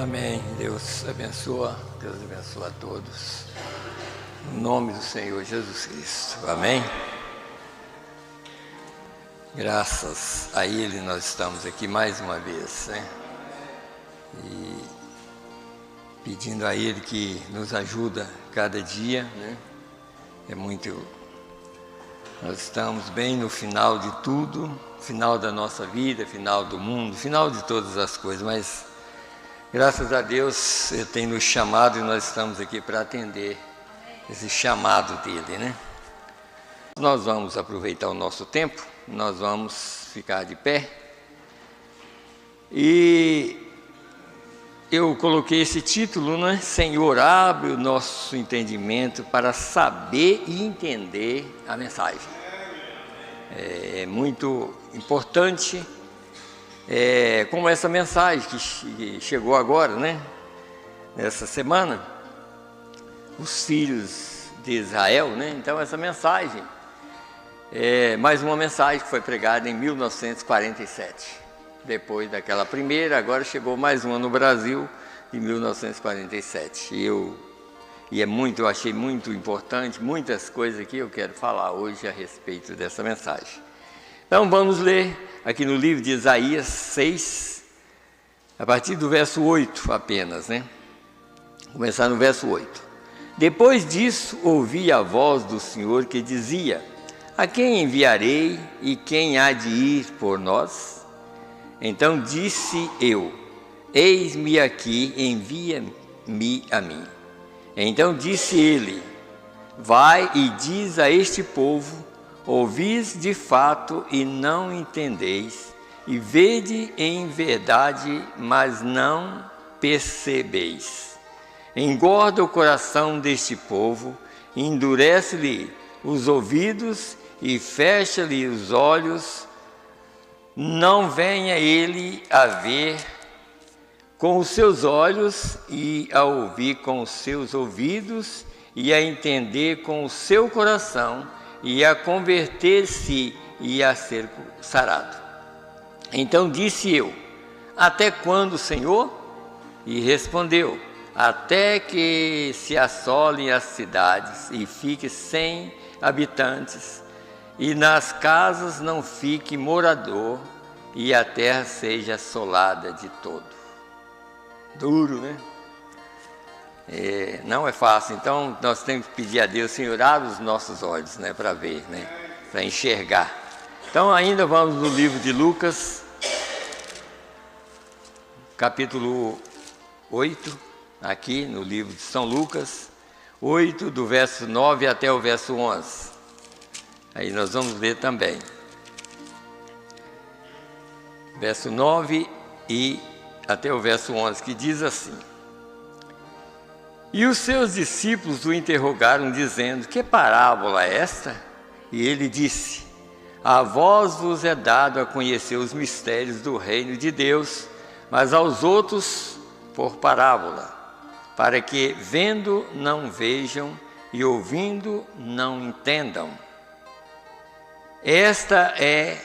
Amém. Deus abençoa a todos. Em nome do Senhor Jesus Cristo. Amém. Graças a Ele nós estamos aqui mais uma vez, né? E pedindo a Ele que nos ajuda cada dia, né? Nós estamos bem no final de tudo, final da nossa vida, final do mundo, final de todas as coisas, mas graças a Deus Ele tem nos chamado e nós estamos aqui para atender esse chamado dele, né? Nós vamos aproveitar o nosso tempo, nós vamos ficar de pé e eu coloquei esse título, né? Senhor, abre o nosso entendimento para saber e entender a mensagem. É muito importante, como essa mensagem que chegou agora, né? Nessa semana, os filhos de Israel, né? Então essa mensagem é mais uma mensagem que foi pregada em 1947. Depois daquela primeira, agora chegou mais uma no Brasil, em 1947. Eu achei muito importante, muitas coisas que eu quero falar hoje a respeito dessa mensagem. Então vamos ler aqui no livro de Isaías 6, a partir do verso 8 apenas, né? Começar no verso 8. Depois disso, ouvi a voz do Senhor que dizia: a quem enviarei e quem há de ir por nós? Então disse eu: eis-me aqui, envia-me a mim. Então disse ele: vai e diz a este povo: ouvis de fato e não entendeis, e vede em verdade, mas não percebeis. Engorda o coração deste povo, endurece-lhe os ouvidos e fecha-lhe os olhos. Não venha ele a ver com os seus olhos e a ouvir com os seus ouvidos e a entender com o seu coração e a converter-se e a ser sarado. Então disse eu: até quando, Senhor? E respondeu: até que se assolem as cidades e fique sem habitantes, e nas casas não fique morador, e a terra seja assolada de todo. Duro, né? Não é fácil. Então nós temos que pedir a Deus: Senhor, abre os nossos olhos, né, para ver, né, para enxergar. Então ainda vamos no livro de Lucas, capítulo 8, aqui no livro de São Lucas, 8, do verso 9 até o verso 11. Aí nós vamos ler também. Verso 9 e até o verso 11, que diz assim: e os seus discípulos o interrogaram, dizendo: que parábola é esta? E ele disse: a vós vos é dado a conhecer os mistérios do reino de Deus, mas aos outros por parábola, para que vendo não vejam e ouvindo não entendam. Esta é,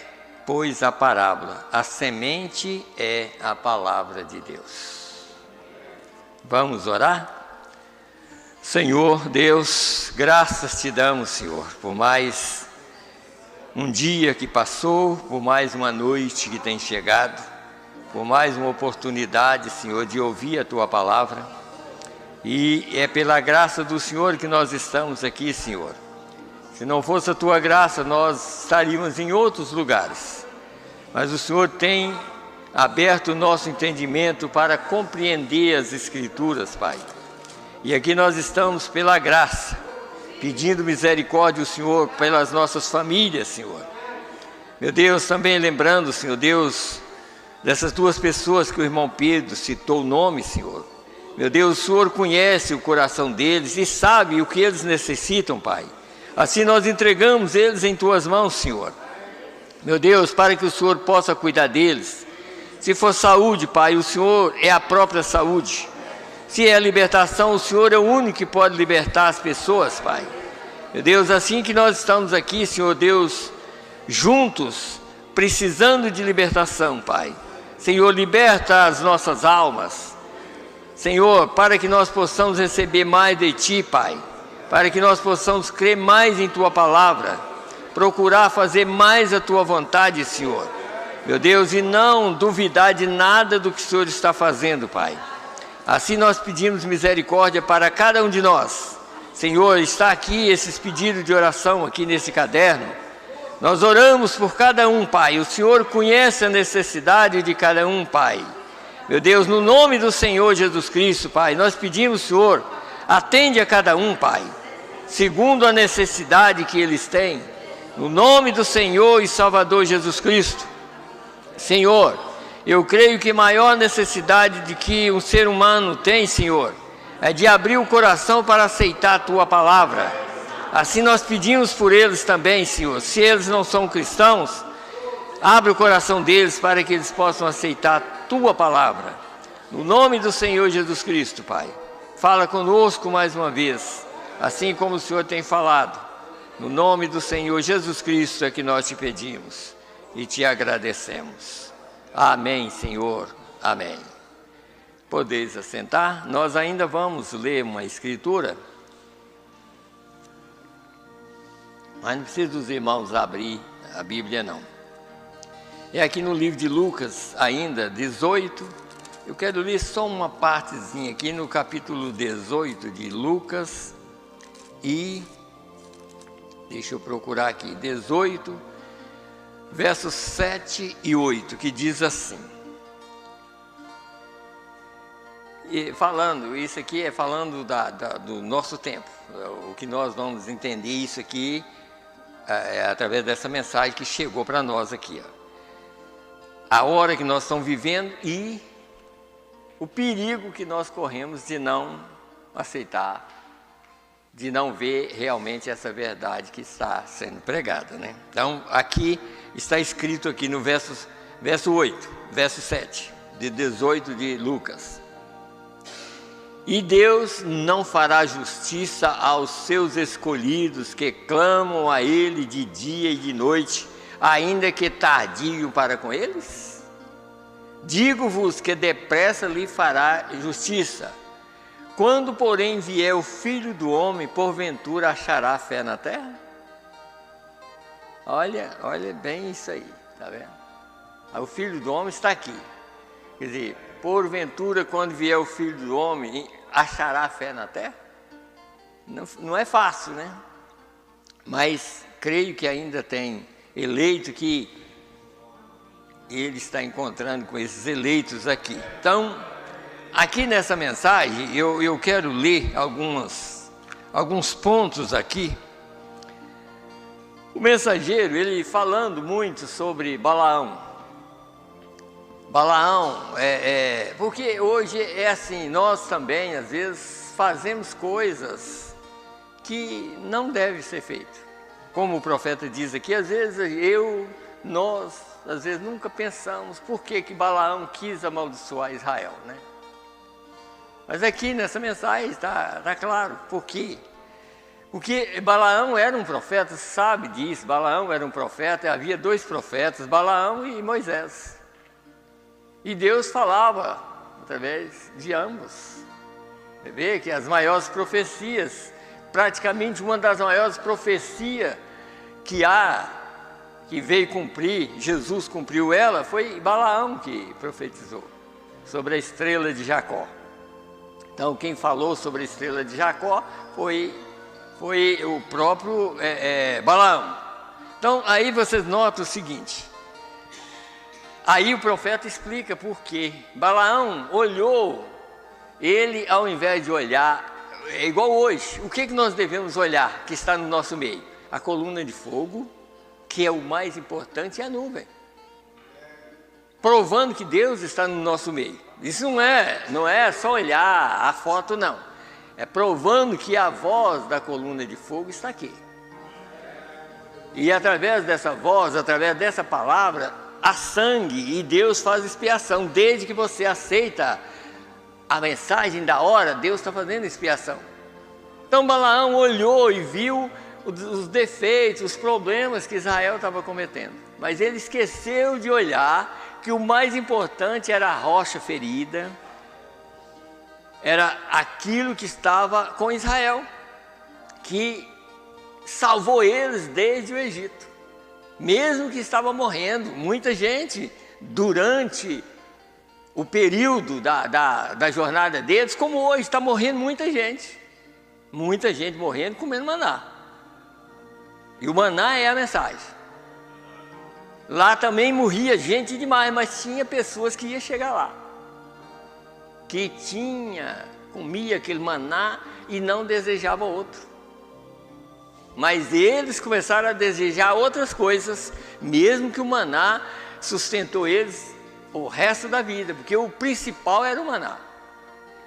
pois, a parábola. A semente é a palavra de Deus. Vamos orar? Senhor Deus, graças te damos, Senhor, por mais um dia que passou, por mais uma noite que tem chegado, por mais uma oportunidade, Senhor, de ouvir a tua palavra. E é pela graça do Senhor que nós estamos aqui, Senhor. Se não fosse a tua graça, nós estaríamos em outros lugares. Mas o Senhor tem aberto o nosso entendimento para compreender as Escrituras, Pai. E aqui nós estamos pela graça, pedindo misericórdia ao Senhor pelas nossas famílias, Senhor. Meu Deus, também lembrando, Senhor Deus, dessas duas pessoas que o irmão Pedro citou o nome, Senhor. Meu Deus, o Senhor conhece o coração deles e sabe o que eles necessitam, Pai. Assim nós entregamos eles em tuas mãos, Senhor. Meu Deus, para que o Senhor possa cuidar deles. Se for saúde, Pai, o Senhor é a própria saúde. Se é a libertação, o Senhor é o único que pode libertar as pessoas, Pai. Meu Deus, assim que nós estamos aqui, Senhor Deus, juntos, precisando de libertação, Pai. Senhor, liberta as nossas almas. Senhor, para que nós possamos receber mais de Ti, Pai, para que nós possamos crer mais em Tua palavra, procurar fazer mais a Tua vontade, Senhor, meu Deus, e não duvidar de nada do que o Senhor está fazendo, Pai. Assim nós pedimos misericórdia para cada um de nós. Senhor, está aqui esses pedidos de oração aqui nesse caderno. Nós oramos por cada um, Pai. O Senhor conhece a necessidade de cada um, Pai. Meu Deus, no nome do Senhor Jesus Cristo, Pai, nós pedimos, Senhor, atende a cada um, Pai, segundo a necessidade que eles têm. No nome do Senhor e Salvador Jesus Cristo. Senhor, eu creio que a maior necessidade de que um ser humano tem, Senhor, é de abrir o coração para aceitar a Tua palavra. Assim nós pedimos por eles também, Senhor. Se eles não são cristãos, abre o coração deles para que eles possam aceitar a Tua palavra. No nome do Senhor Jesus Cristo, Pai. Fala conosco mais uma vez, assim como o Senhor tem falado. No nome do Senhor Jesus Cristo é que nós te pedimos e te agradecemos. Amém, Senhor. Amém. Podeis assentar. Nós ainda vamos ler uma escritura, mas não precisa dos irmãos abrir a Bíblia, não. É aqui no livro de Lucas, ainda, 18. Eu quero ler só uma partezinha aqui no capítulo 18 de Lucas. E, deixa eu procurar aqui, 18, versos 7 e 8, que diz assim. E falando, isso aqui é falando do nosso tempo. O que nós vamos entender isso aqui é através dessa mensagem que chegou para nós aqui. A hora que nós estamos vivendo e o perigo que nós corremos de não aceitar, de não ver realmente essa verdade que está sendo pregada, né? Então, aqui está escrito aqui no verso 8, verso 7, de 18 de Lucas. E Deus não fará justiça aos seus escolhidos que clamam a Ele de dia e de noite, ainda que tardio para com eles? Digo-vos que depressa lhe fará justiça. Quando, porém, vier o Filho do Homem, porventura achará fé na terra? Olha bem isso aí, tá vendo? O Filho do Homem está aqui. Quer dizer, porventura, quando vier o Filho do Homem, achará fé na terra? Não é fácil, né? Mas creio que ainda tem eleito que Ele está encontrando com esses eleitos aqui. Então, aqui nessa mensagem, eu quero ler alguns pontos aqui. O mensageiro, ele falando muito sobre Balaão. Balaão, porque hoje é assim, nós também, às vezes, fazemos coisas que não devem ser feitas. Como o profeta diz aqui, às vezes nós, às vezes, nunca pensamos por que Balaão quis amaldiçoar Israel, né? Mas aqui nessa mensagem está claro por quê. Porque Balaão era um profeta, sabe disso, Balaão era um profeta, havia dois profetas, Balaão e Moisés. E Deus falava através de ambos. Você vê que as maiores profecias, praticamente uma das maiores profecias que veio cumprir, Jesus cumpriu ela, foi Balaão que profetizou sobre a estrela de Jacó. Então, quem falou sobre a estrela de Jacó foi o próprio Balaão. Então, aí vocês notam o seguinte. Aí o profeta explica por quê. Balaão olhou, ele ao invés de olhar, é igual hoje, o que nós devemos olhar que está no nosso meio? A coluna de fogo, que é o mais importante, e a nuvem. Provando que Deus está no nosso meio. Isso não é só olhar a foto, não. É provando que a voz da coluna de fogo está aqui. E através dessa voz, através dessa palavra, há sangue e Deus faz expiação. Desde que você aceita a mensagem da hora, Deus está fazendo expiação. Então Balaão olhou e viu os defeitos, os problemas que Israel estava cometendo. Mas ele esqueceu de olhar que o mais importante era a rocha ferida, era aquilo que estava com Israel, que salvou eles desde o Egito. Mesmo que estava morrendo muita gente durante o período da jornada deles, como hoje está morrendo muita gente morrendo comendo maná. E o maná é a mensagem. Lá também morria gente demais, mas tinha pessoas que iam chegar lá, que comia aquele maná e não desejava outro. Mas eles começaram a desejar outras coisas, mesmo que o maná sustentou eles o resto da vida, porque o principal era o maná.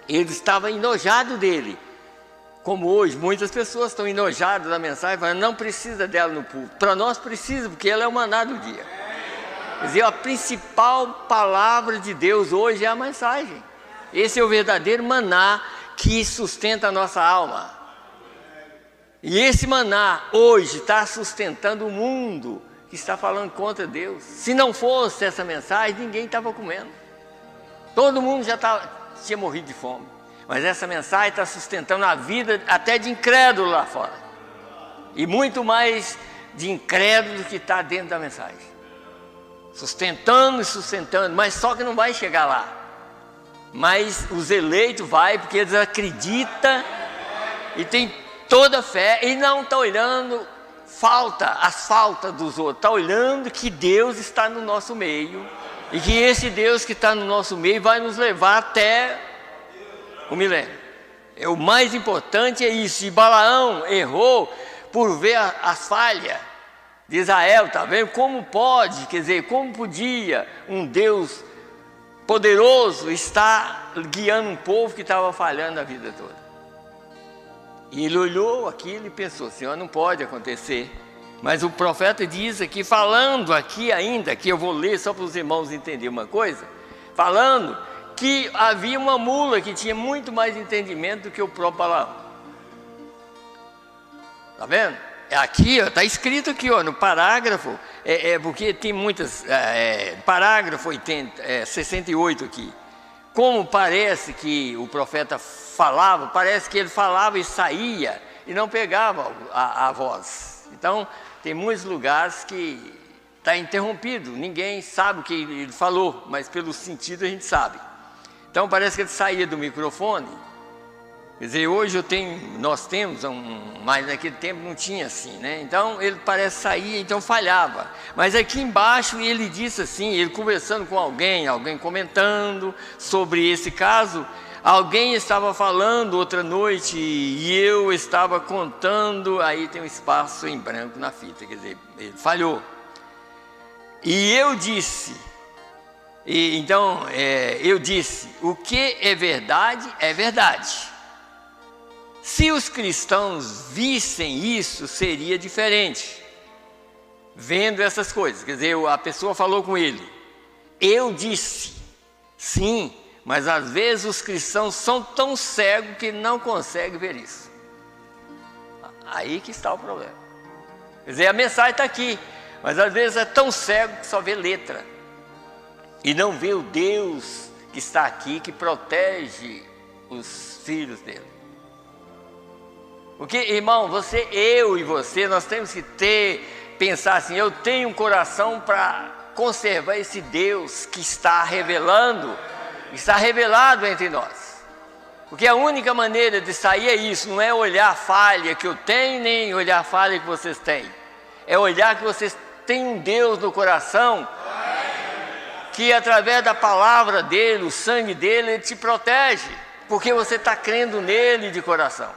Eles estavam enojados dele, como hoje muitas pessoas estão enojadas da mensagem, falando, não precisa dela no púlpito. Para nós precisa, porque ela é o maná do dia. Quer dizer, a principal palavra de Deus hoje é a mensagem. Esse é o verdadeiro maná que sustenta a nossa alma. E esse maná hoje está sustentando o mundo que está falando contra Deus. Se não fosse essa mensagem, ninguém estava comendo. Todo mundo já tinha morrido de fome. Mas essa mensagem está sustentando a vida até de incrédulo lá fora. E muito mais de incrédulo que está dentro da mensagem. Sustentando e sustentando, mas só que não vai chegar lá. Mas os eleitos vai, porque eles acreditam e têm toda a fé e não estão olhando as faltas dos outros. Está olhando que Deus está no nosso meio e que esse Deus que está no nosso meio vai nos levar até o milênio. O mais importante é isso. E Balaão errou por ver as falhas de Israel, tá vendo? Como pode, quer dizer, como podia um Deus poderoso estar guiando um povo que estava falhando a vida toda? E ele olhou aquilo e pensou, Senhor, não pode acontecer. Mas o profeta diz aqui, falando aqui ainda, que eu vou ler só para os irmãos entenderem uma coisa, falando que havia uma mula que tinha muito mais entendimento do que o próprio Balaão. Está vendo? Aqui, está escrito aqui, no parágrafo, porque tem muitas, parágrafo 68 aqui. Como parece que o profeta falava, parece que ele falava e saía e não pegava a voz. Então, tem muitos lugares que está interrompido, ninguém sabe o que ele falou, mas pelo sentido a gente sabe. Então parece que ele saía do microfone. Quer dizer, hoje nós temos, mas naquele tempo não tinha assim, né? Então ele parece sair, então falhava. Mas aqui embaixo ele disse assim, ele conversando com alguém comentando sobre esse caso, alguém estava falando outra noite e eu estava contando, aí tem um espaço em branco na fita, quer dizer, ele falhou. E eu disse, eu disse, o que é verdade, é verdade. Se os cristãos vissem isso, seria diferente. Vendo essas coisas, quer dizer, a pessoa falou com ele. Eu disse, sim, mas às vezes os cristãos são tão cegos que não conseguem ver isso. Aí que está o problema. Quer dizer, a mensagem está aqui, mas às vezes é tão cego que só vê letra. E não vê o Deus que está aqui, que protege os filhos dele. Porque, irmão, eu e você, nós temos que pensar assim, eu tenho um coração para conservar esse Deus que está revelado entre nós. Porque a única maneira de sair é isso, não é olhar a falha que eu tenho, nem olhar a falha que vocês têm. É olhar que vocês têm um Deus no coração, que através da palavra dele, o sangue dele, ele te protege, porque você está crendo nele de coração.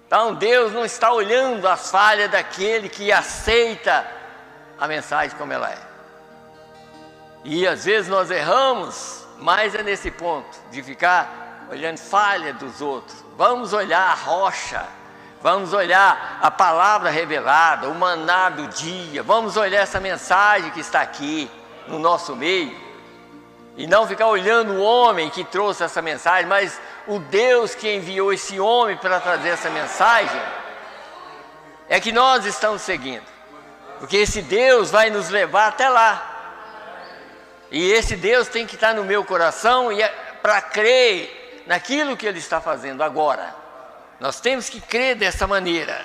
Então Deus não está olhando as falhas daquele que aceita a mensagem como ela é. E às vezes nós erramos, mas é nesse ponto de ficar olhando falha dos outros. Vamos olhar a rocha, vamos olhar a palavra revelada, o maná do dia, vamos olhar essa mensagem que está aqui no nosso meio. E não ficar olhando o homem que trouxe essa mensagem, mas o Deus que enviou esse homem para trazer essa mensagem, é que nós estamos seguindo. Porque esse Deus vai nos levar até lá. E esse Deus tem que estar no meu coração, e para crer crer naquilo que Ele está fazendo agora. Nós temos que crer dessa maneira.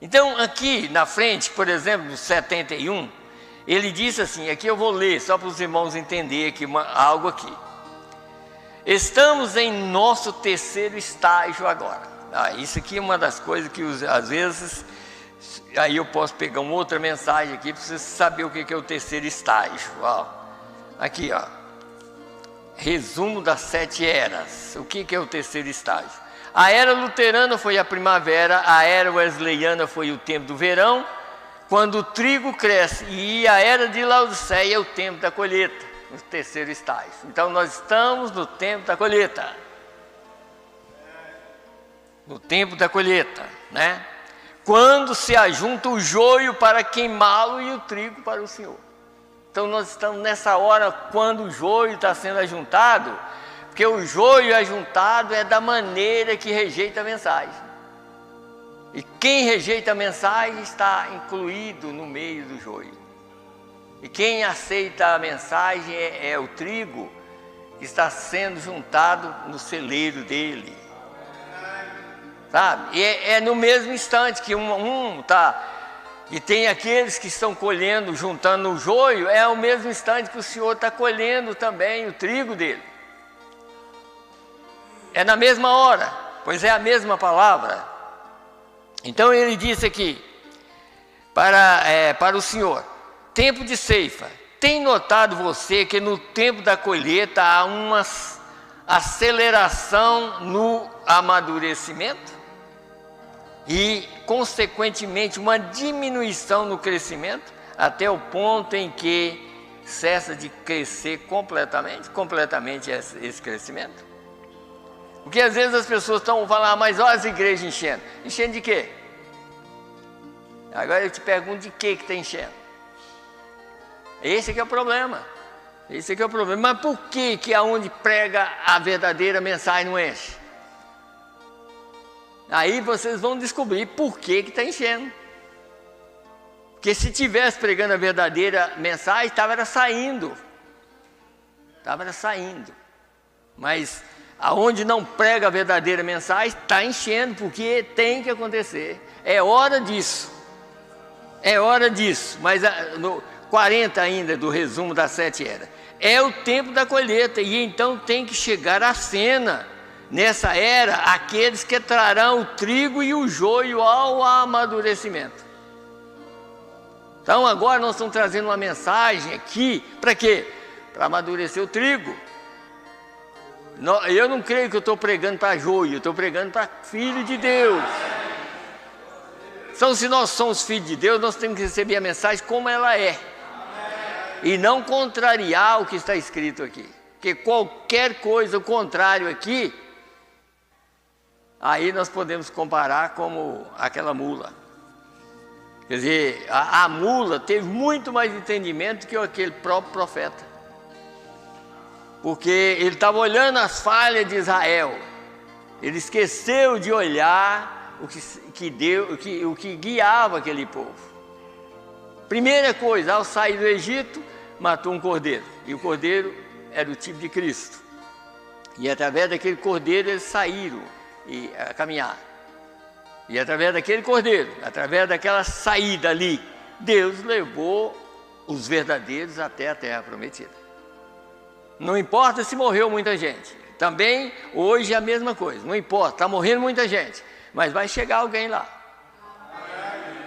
Então, aqui na frente, por exemplo, no 71, ele diz assim, aqui eu vou ler, só para os irmãos entenderem aqui algo aqui. Estamos em nosso terceiro estágio agora. Isso aqui é uma das coisas que às vezes, aí eu posso pegar uma outra mensagem aqui para vocês saberem o que é o terceiro estágio. Aqui, resumo das 7 eras. O que é o terceiro estágio? A era luterana foi a primavera, a era wesleyana foi o tempo do verão, quando o trigo cresce, e a era de Laodiceia é o tempo da colheita, o terceiro estágio. Então nós estamos no tempo da colheita. No tempo da colheita, né? Quando se ajunta o joio para queimá-lo e o trigo para o Senhor. Então nós estamos nessa hora quando o joio está sendo ajuntado, porque o joio ajuntado é da maneira que rejeita a mensagem. E quem rejeita a mensagem está incluído no meio do joio. E quem aceita a mensagem é o trigo que está sendo juntado no celeiro dele. Sabe? E é no mesmo instante que um está... E tem aqueles que estão colhendo, juntando o joio, é o mesmo instante que o Senhor está colhendo também o trigo dele. É na mesma hora, pois é a mesma palavra. Então ele disse aqui, para o Senhor, tempo de ceifa. Tem notado você que no tempo da colheita há uma aceleração no amadurecimento? E, consequentemente, uma diminuição no crescimento, até o ponto em que cessa de crescer completamente esse crescimento? Porque às vezes as pessoas estão falando, mas olha as igrejas enchendo. Enchendo de quê? Agora eu te pergunto, de que está enchendo? Esse é que é o problema. Esse é que é o problema. Mas por que aonde prega a verdadeira mensagem não enche? Aí vocês vão descobrir por que está enchendo. Porque se tivesse pregando a verdadeira mensagem, estava saindo. Estava saindo. Mas aonde não prega a verdadeira mensagem, está enchendo, porque tem que acontecer. É hora disso. É hora disso. Mas no 40 ainda do resumo das 7 eras. É o tempo da colheita. E então tem que chegar à cena. Nessa era, aqueles que trarão o trigo e o joio ao amadurecimento. Então agora nós estamos trazendo uma mensagem aqui, para quê? Para amadurecer o trigo. Eu não creio que eu estou pregando para joio, eu estou pregando para filho de Deus. Então se nós somos filhos de Deus, nós temos que receber a mensagem como ela é. E não contrariar o que está escrito aqui. Porque qualquer coisa, o contrário aqui, aí nós podemos comparar como aquela mula. Quer dizer, a mula teve muito mais entendimento que aquele próprio profeta. Porque ele estava olhando as falhas de Israel. Ele esqueceu de olhar o que guiava aquele povo. Primeira coisa, ao sair do Egito, matou um cordeiro. E o cordeiro era o tipo de Cristo. E através daquele cordeiro eles saíram a caminhar. E através daquele cordeiro, através daquela saída ali, Deus levou os verdadeiros até a terra prometida. Não importa se morreu muita gente. Também hoje é a mesma coisa. Não importa, está morrendo muita gente. Mas vai chegar alguém lá.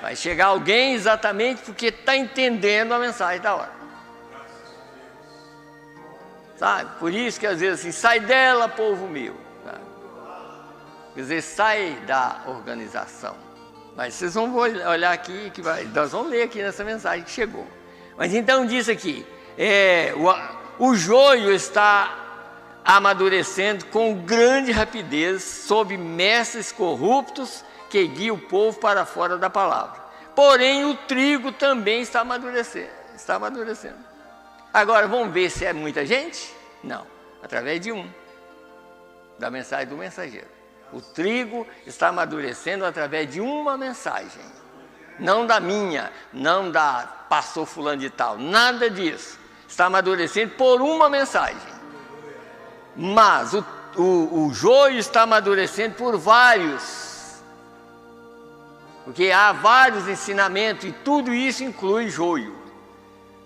Vai chegar alguém exatamente porque está entendendo a mensagem da hora. Sabe? Por isso que às vezes assim, sai dela, povo meu. Quer dizer, sai da organização. Mas vocês vão olhar aqui, nós vamos ler aqui nessa mensagem que chegou. Mas então diz aqui, o joio está amadurecendo com grande rapidez sob mestres corruptos que guiam o povo para fora da palavra. Porém, o trigo também está amadurecendo. Agora, vamos ver se é muita gente? Não, através de da mensagem do mensageiro. O trigo está amadurecendo através de uma mensagem. Não da minha, não da pastor fulano de tal, nada disso. Está amadurecendo por uma mensagem. Mas o joio está amadurecendo por vários, porque há vários ensinamentos e tudo isso inclui joio,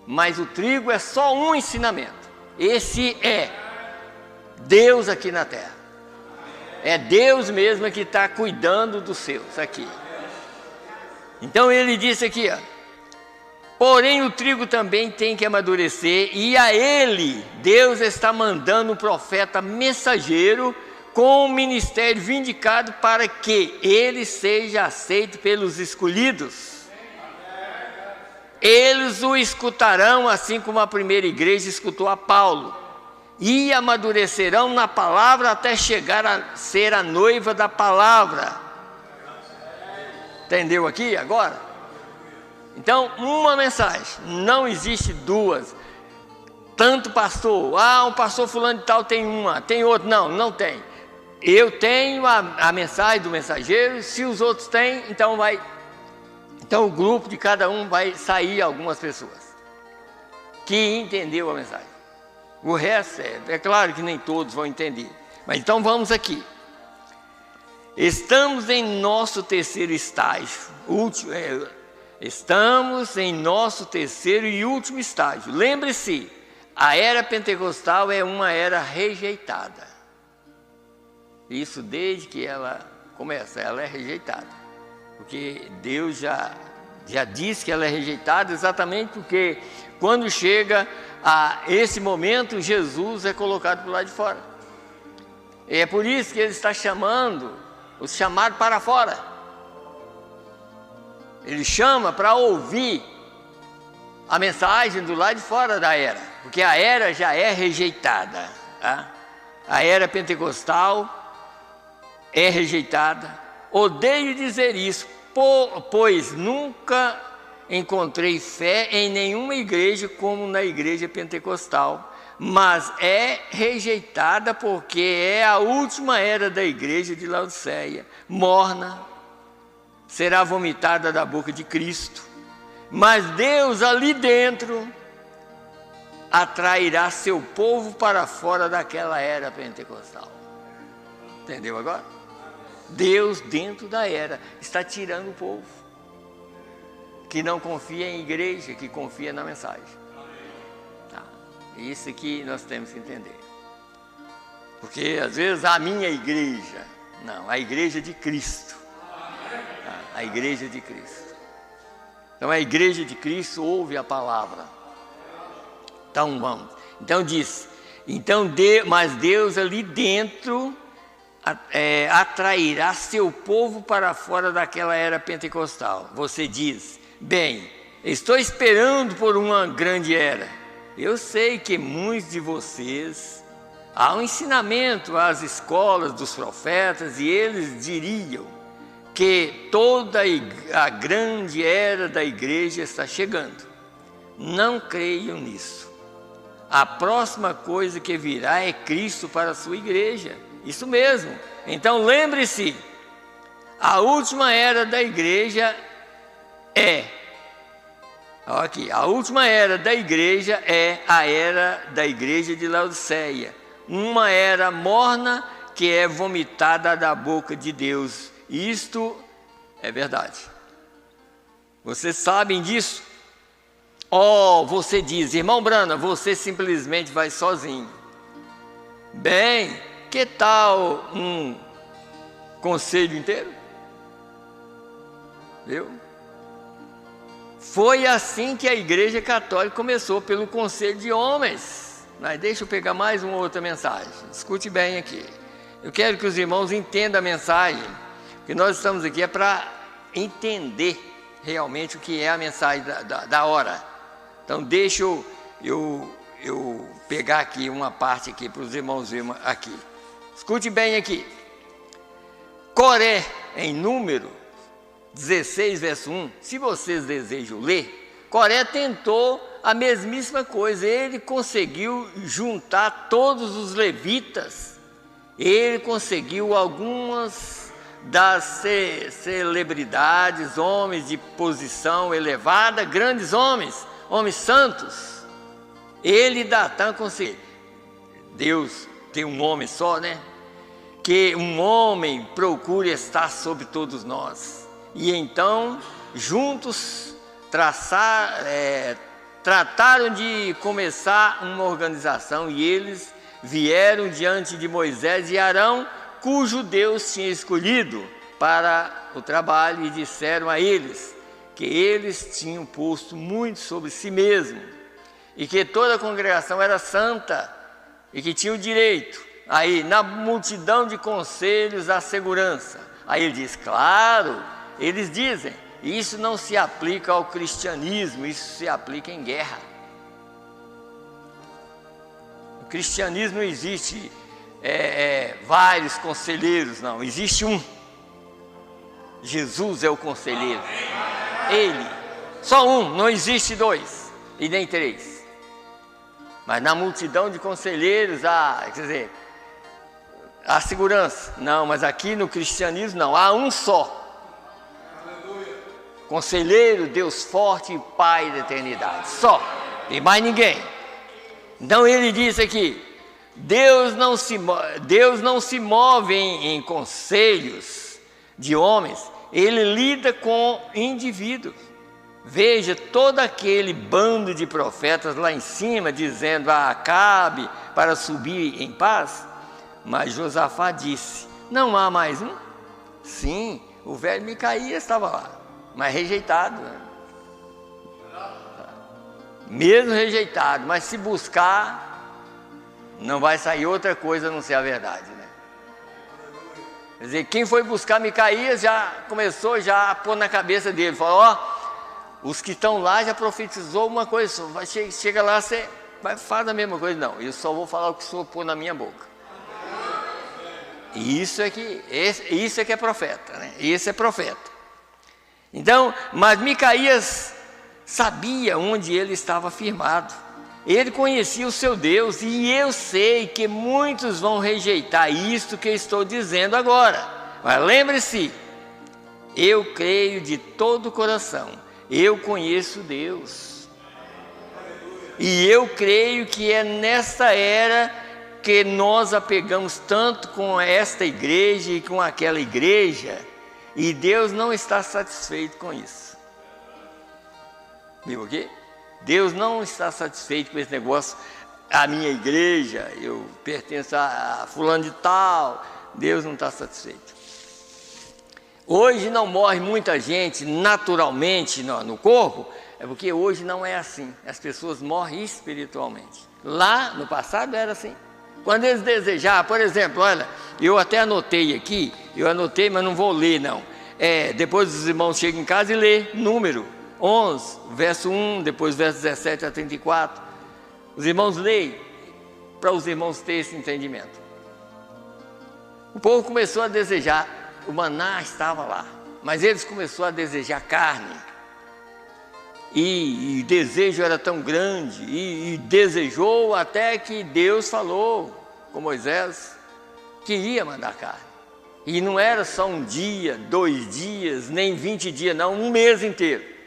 mas o trigo é só um ensinamento. Esse é Deus aqui na terra, é Deus mesmo que está cuidando dos seus aqui. Então ele disse aqui, ó, porém o trigo também tem que amadurecer, e a ele Deus está mandando um profeta mensageiro com o ministério vindicado para que ele seja aceito pelos escolhidos. Eles o escutarão assim como a primeira igreja escutou a Paulo, e amadurecerão na palavra até chegar a ser a noiva da palavra. Entendeu aqui agora? Então, uma mensagem, não existe duas. Tanto pastor, um pastor fulano de tal tem uma, tem outro, não tem. Eu tenho a mensagem do mensageiro, se os outros têm, então o grupo de cada um vai sair algumas pessoas que entendeu a mensagem. O resto é claro que nem todos vão entender. Mas então vamos aqui. Estamos em nosso terceiro estágio, estamos em nosso terceiro e último estágio. Lembre-se, a era pentecostal é uma era rejeitada. Isso desde que ela começa, ela é rejeitada. Porque Deus já disse que ela é rejeitada exatamente porque quando chega a esse momento, Jesus é colocado para o lado de fora. E é por isso que ele está chamando os chamados para fora. Ele chama para ouvir a mensagem do lado de fora da era, porque a era já é rejeitada, tá? A era pentecostal é rejeitada. Odeio dizer isso, pois nunca encontrei fé em nenhuma igreja como na igreja pentecostal, mas é rejeitada porque é a última era da igreja de Laodiceia, morna, será vomitada da boca de Cristo. Mas Deus ali dentro atrairá seu povo para fora daquela era pentecostal. Entendeu agora? Deus dentro da era está tirando o povo que não confia em igreja, que confia na mensagem. Isso que nós temos que entender. Porque às vezes a minha igreja, não, a igreja de Cristo. A igreja de Cristo. Então a igreja de Cristo ouve a palavra. Então vamos. Então diz, mas Deus ali dentro atrairá seu povo para fora daquela era pentecostal. Você diz, bem, estou esperando por uma grande era. Eu sei que muitos de vocês, há um ensinamento às escolas dos profetas, e eles diriam que toda a grande era da igreja está chegando. Não creiam nisso. A próxima coisa que virá é Cristo para a sua igreja. Isso mesmo. Então lembre-se, a última era da igreja aqui, a última era da igreja é a era da igreja de Laodiceia, uma era morna que é vomitada da boca de Deus. Isto é verdade. Vocês sabem disso? Você diz, irmão Brana, você simplesmente vai sozinho. Bem, que tal um conselho inteiro? Viu? Foi assim que a Igreja Católica começou, pelo conselho de homens. Mas deixa eu pegar mais uma outra mensagem. Escute bem aqui. Eu quero que os irmãos entendam a mensagem, porque nós estamos aqui para entender realmente o que é a mensagem da hora. Então deixa eu pegar aqui uma parte aqui para os irmãos verem aqui. Escute bem aqui. Coré, em Número 16, verso 1, se vocês desejam ler, Coré tentou a mesmíssima coisa. Ele conseguiu juntar todos os levitas, ele conseguiu algumas das celebridades, homens de posição elevada, grandes homens santos. Ele e Datã conseguiram. Deus tem um homem só, né? que um homem procure estar sobre todos nós. E então, juntos, trataram de começar uma organização, e eles vieram diante de Moisés e Arão, cujo Deus tinha escolhido para o trabalho, e disseram a eles que eles tinham posto muito sobre si mesmos, e que toda a congregação era santa, e que tinha o direito, aí na multidão de conselhos, a segurança. Aí ele diz, claro, eles dizem, isso não se aplica ao cristianismo, isso se aplica em guerra. No cristianismo não existe vários conselheiros, não, existe um. Jesus é o conselheiro, Ele, só um, não existe dois e nem três. Mas na multidão de conselheiros, quer dizer, a segurança, não, mas aqui no cristianismo não, há um só. Conselheiro, Deus forte e Pai da eternidade, só, e mais ninguém. Então ele disse aqui, Deus não se move em conselhos de homens, Ele lida com indivíduos. Veja todo aquele bando de profetas lá em cima, dizendo a Acabe para subir em paz, mas Josafá disse, não há mais um? Sim, o velho Micaías estava lá, mas rejeitado, né? Mesmo rejeitado, mas se buscar, não vai sair outra coisa a não ser a verdade, né? Quer dizer, quem foi buscar Micaías já começou a pôr na cabeça dele, falou, os que estão lá já profetizou uma coisa só, chega lá, você faz a mesma coisa, não, eu só vou falar o que o Senhor pôr na minha boca. Isso é que é profeta, né? Esse é profeta. Então, mas Micaías sabia onde ele estava firmado. Ele conhecia o seu Deus, e eu sei que muitos vão rejeitar isto que eu estou dizendo agora. Mas lembre-se, eu creio de todo o coração, eu conheço Deus. E eu creio que é nesta era que nós apegamos tanto com esta igreja e com aquela igreja, e Deus não está satisfeito com isso. Viu o quê? Deus não está satisfeito com esse negócio, a minha igreja, eu pertenço a fulano de tal. Deus não está satisfeito. Hoje não morre muita gente naturalmente no corpo, é porque hoje não é assim, as pessoas morrem espiritualmente. Lá no passado era assim. Quando eles desejavam, por exemplo, olha, eu até anotei aqui, mas não vou ler não. Depois os irmãos chegam em casa e lê número 11, verso 1, depois verso 17 a 34. Os irmãos leem, para os irmãos terem esse entendimento. O povo começou a desejar, o maná estava lá, mas eles começaram a desejar carne. E o desejo era tão grande, e desejou até que Deus falou com Moisés que ia mandar carne. E não era só um dia, 2 dias, nem 20 dias, não, um mês inteiro.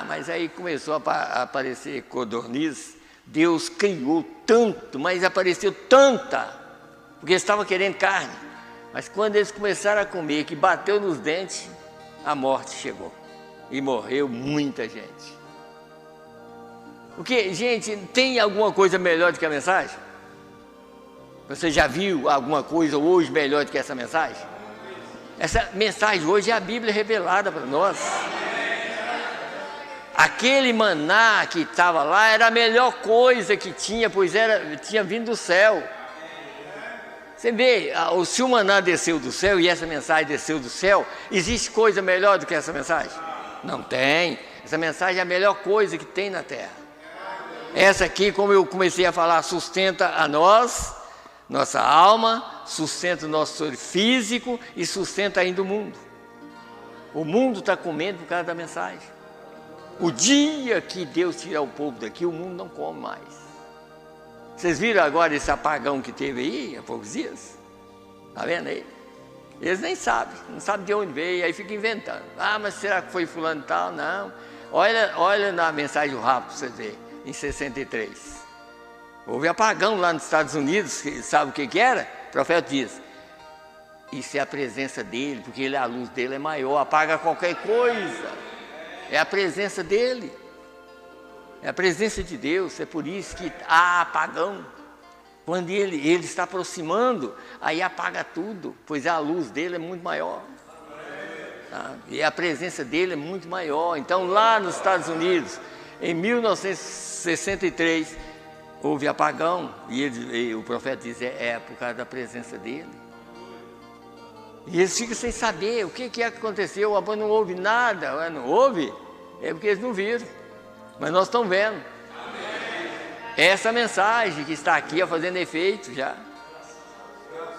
Mas aí começou a aparecer codorniz. Deus criou tanto, mas apareceu tanta, porque estava querendo carne. Mas quando eles começaram a comer, que bateu nos dentes, a morte chegou. E morreu muita gente. Porque, gente, tem alguma coisa melhor do que a mensagem? Você já viu alguma coisa hoje melhor do que essa mensagem? Essa mensagem hoje é a Bíblia revelada para nós. Aquele maná que estava lá era a melhor coisa que tinha, pois tinha vindo do céu. Você vê, se o maná desceu do céu e essa mensagem desceu do céu, existe coisa melhor do que essa mensagem? Não tem. Essa mensagem é a melhor coisa que tem na terra. Essa aqui, como eu comecei a falar, sustenta a nós, nossa alma, sustenta o nosso ser físico e sustenta ainda o mundo. O mundo está comendo por causa da mensagem. O dia que Deus tirar o povo daqui, o mundo não come mais. Vocês viram agora esse apagão que teve aí há poucos dias? Está vendo aí? Eles nem sabem, não sabem de onde veio, aí ficam inventando. Mas será que foi fulano e tal? Não. Olha na mensagem do Rápido para você ver, em 63. Houve apagão lá nos Estados Unidos, sabe o que era? profeta diz, isso é a presença dele, porque a luz dele é maior, apaga qualquer coisa. É a presença dele. É a presença de Deus, é por isso que há apagão. Quando ele está aproximando, aí apaga tudo, pois a luz dele é muito maior. Tá? E a presença dele é muito maior. Então lá nos Estados Unidos, em 1963, houve apagão, e o profeta diz, é por causa da presença dele. E eles ficam sem saber o que é que aconteceu, não houve nada, não houve, é porque eles não viram, mas nós estamos vendo. Essa mensagem que está aqui fazendo efeito já,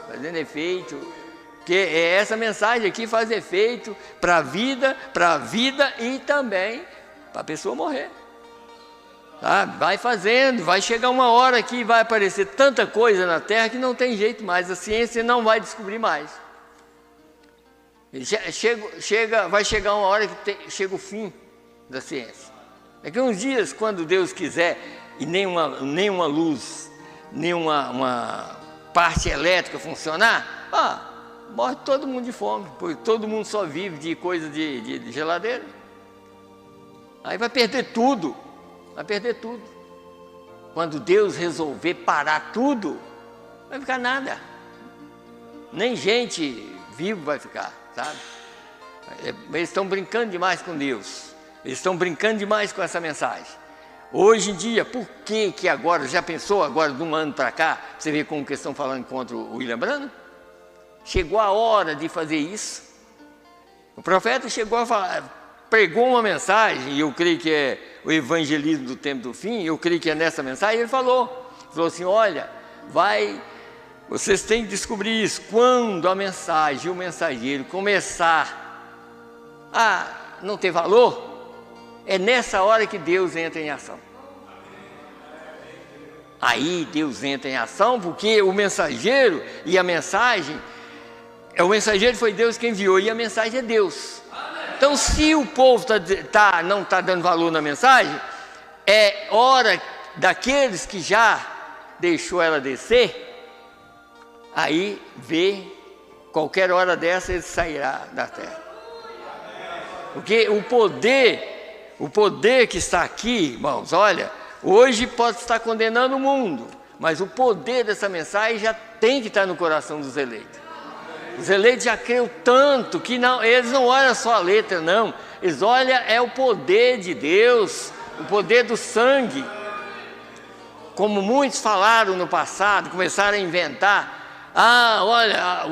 fazendo efeito, que essa mensagem aqui faz efeito para a vida e também para a pessoa morrer. Tá? Vai fazendo, vai chegar uma hora que vai aparecer tanta coisa na Terra que não tem jeito mais, a ciência não vai descobrir mais. Vai chegar uma hora que chega o fim da ciência. Daqui a uns dias, quando Deus quiser, e nenhuma luz, nenhuma parte elétrica funcionar, morre todo mundo de fome, porque todo mundo só vive de coisa de geladeira. Aí vai perder tudo. Quando Deus resolver parar tudo, não vai ficar nada. Nem gente viva vai ficar, sabe? Eles estão brincando demais com Deus. Eles estão brincando demais com essa mensagem. Hoje em dia, por que agora, já pensou agora de um ano para cá, você vê como que estão falando contra o William Branham? Chegou a hora de fazer isso. O profeta chegou a falar, pregou uma mensagem, e eu creio que é o evangelismo do tempo do fim, eu creio que é nessa mensagem, ele falou assim, olha, vocês têm que descobrir isso, quando a mensagem, o mensageiro começar a não ter valor, é nessa hora que Deus entra em ação. Aí Deus entra em ação, porque o mensageiro e a mensagem, o mensageiro foi Deus quem enviou, e a mensagem é Deus. Então, se o povo não está dando valor na mensagem, é hora daqueles que já deixou ela descer, aí qualquer hora dessa ele sairá da terra. Porque o poder que está aqui, irmãos, olha, hoje pode estar condenando o mundo, mas o poder dessa mensagem já tem que estar no coração dos eleitos. Os eleitos já creram tanto que eles não olham só a letra, não. Eles olham o poder de Deus, o poder do sangue. Como muitos falaram no passado, começaram a inventar. Olha,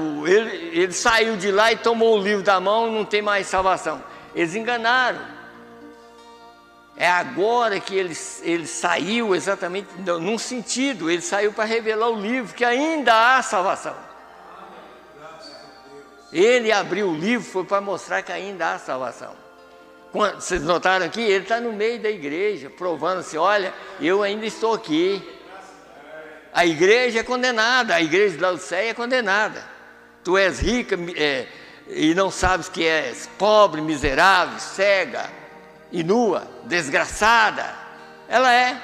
ele saiu de lá e tomou o livro da mão, não tem mais salvação. Eles enganaram. É agora que ele saiu exatamente num sentido, ele saiu para revelar o livro, que ainda há salvação. Ele abriu o livro, foi para mostrar que ainda há salvação. Vocês notaram aqui? Ele está no meio da igreja, provando assim, olha, eu ainda estou aqui. A igreja é condenada, a igreja de Laodiceia é condenada. Tu és rica e não sabes que és pobre, miserável, cega e nua, desgraçada. Ela é.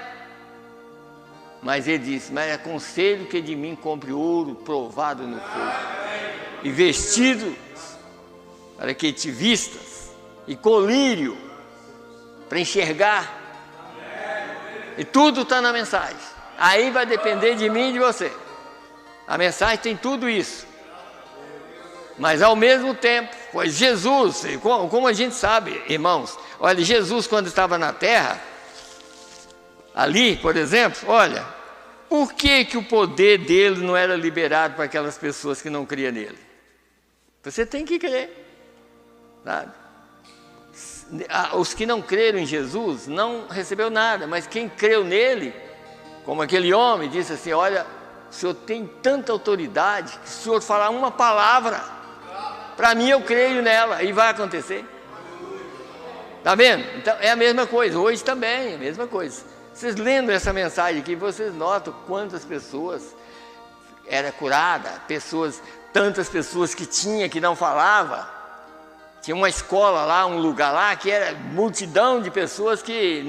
Mas ele disse, mas aconselho que de mim compre ouro provado no fogo, e vestido para que te vistas, e colírio para enxergar. E tudo está na mensagem. Aí vai depender de mim e de você. A mensagem tem tudo isso. Mas ao mesmo tempo, pois Jesus, como a gente sabe, irmãos, olha, Jesus quando estava na terra, ali, por exemplo, olha, por que o poder dele não era liberado para aquelas pessoas que não criam nele? Você tem que crer, sabe? Os que não creram em Jesus não recebeu nada, mas quem creu nele, como aquele homem, disse assim, olha, o senhor tem tanta autoridade, que se o senhor falar uma palavra, para mim eu creio nela, e vai acontecer. Está vendo? Então é a mesma coisa, hoje também é a mesma coisa. Vocês lendo essa mensagem aqui, vocês notam quantas pessoas eram curadas, tantas pessoas que não falava. Tinha uma escola lá, um lugar lá, que era multidão de pessoas que